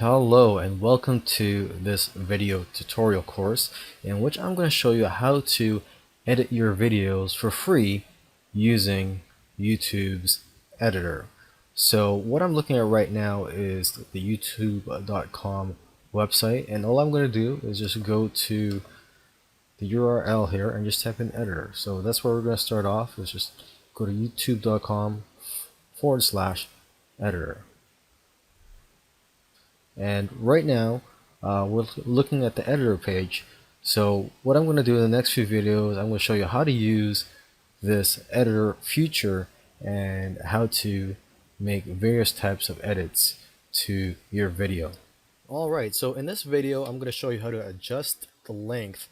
Hello and welcome to this video tutorial course in which I'm going to show you how to edit your videos for free using YouTube's editor. So what I'm looking at right now is the youtube.com website, and all I'm going to do is just go to the URL here and just type in editor. So that's where we're going to start off, is just go to youtube.com/editor. And right now we're looking at the editor page. So what I'm going to do in the next few videos, I'm going to show you how to use this editor feature and how to make various types of edits to your video. Alright, so in this video I'm going to show you how to adjust the length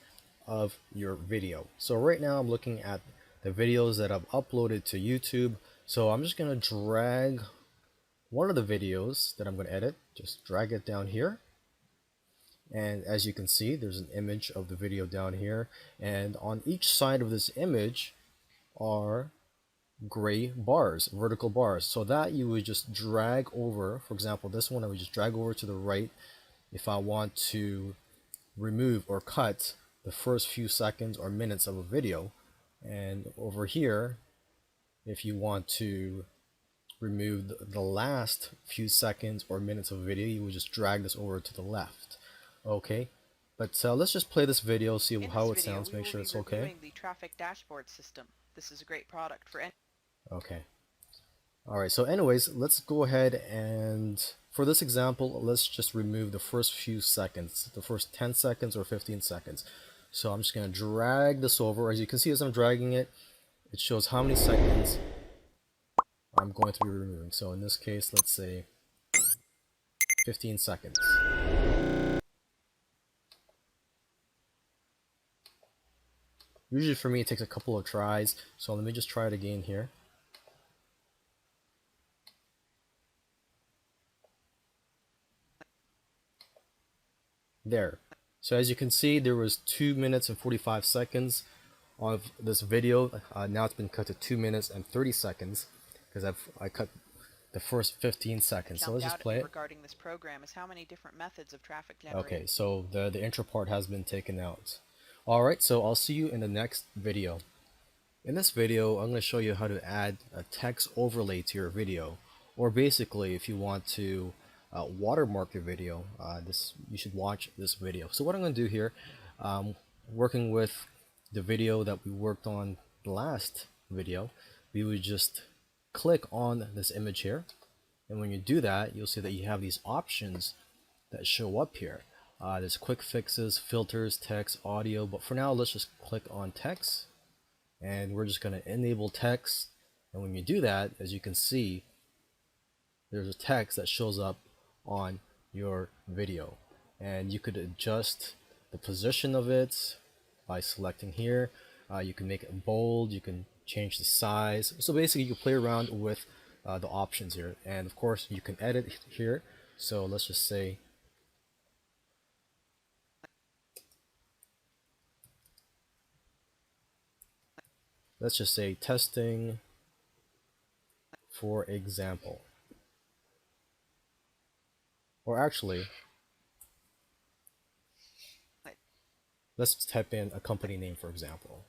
of your video. So right now I'm looking at the videos that I've uploaded to YouTube. So I'm just going to drag one of the videos that I'm going to edit, just drag it down here, and as you can see there's an image of the video down here, and on each side of this image are gray bars, vertical bars, so that you would just drag over. For example, this one I would just drag over to the right if I want to remove or cut the first few seconds or minutes of a video, and over here if you want to remove the last few seconds or minutes of a video, you would just drag this over to the left. Okay, but let's just play this video, see how it sounds, make sure it's okay. The traffic dashboard system. This is a great product for any. Okay. Alright, so anyways, let's go ahead and for this example, let's just remove the first few seconds, the first 10 seconds or 15 seconds. So I'm just going to drag this over. As you can see, as I'm dragging it, it shows how many seconds I'm going to be removing. So in this case, let's say 15 seconds. Usually for me it takes a couple of tries, so let me just try it again here. There. So as you can see, there was 2 minutes and 45 seconds of this video. Now it's been cut to 2 minutes and 30 seconds because I cut the first 15 seconds. So let's just play it. Regarding this program is how many different methods of traffic generation. Okay, so the intro part has been taken out. Alright, so I'll see you in the next video. In this video, I'm going to show you how to add a text overlay to your video, or basically if you want to watermark your video, you should watch this video. So what I'm going to do here, working with the video that we worked on the last video, we would just click on this image here, and when you do that, you'll see that you have these options that show up here. There's quick fixes, filters, text, audio, but for now let's just click on text, and we're just going to enable text. And when you do that, as you can see, there's a text that shows up on your video, and you could adjust the position of it by selecting here. You can make it bold, you can change the size. So basically you can play around with the options here, and of course you can edit here. So let's just say testing for example. Or actually, let's type in a company name, for example.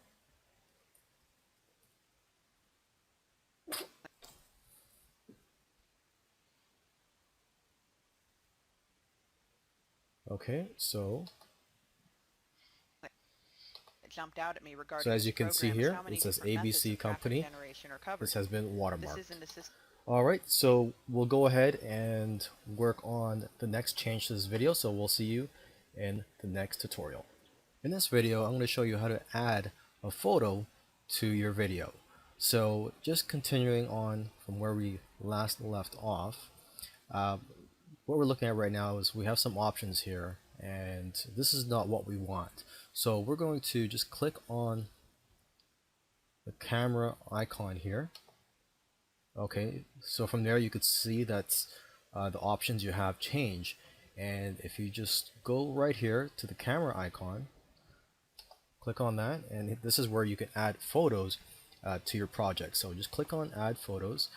Okay, so jumped out at me regarding. So as you can see here, it says ABC Company. This has been watermarked. Alright, so we'll go ahead and work on the next change to this video, so we'll see you in the next tutorial. In this video, I'm going to show you how to add a photo to your video. So just continuing on from where we last left off, what we're looking at right now is we have some options here, and this is not what we want. So we're going to just click on the camera icon here. Okay, so from there you could see that the options you have change, and if you just go right here to the camera icon, click on that, and this is where you can add photos to your project. So just click on add photos,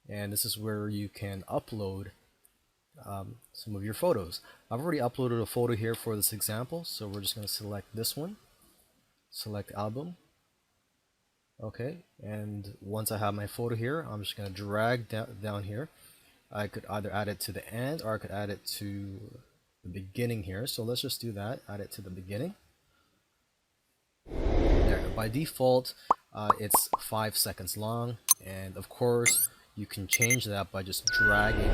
and this is where you can upload some of your photos. I've already uploaded a photo here for this example, so we're just going to select this one, select album. Okay, and once I have my photo here, I'm just going to drag down here. I could either add it to the end or I could add it to the beginning here. So let's just do that, add it to the beginning. There, by default, it's 5 seconds long, and of course you can change that by just dragging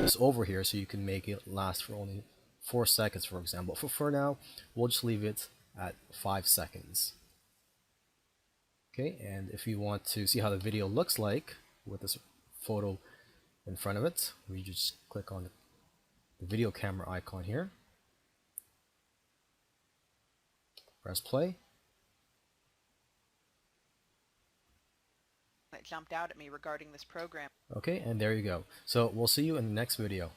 this over here, so you can make it last for only 4 seconds, for example. For now, we'll just leave it at 5 seconds. Okay, and if you want to see how the video looks like with this photo in front of it, we just click on the video camera icon here, press play. That jumped out at me regarding this program. Okay, and there you go. So we'll see you in the next video.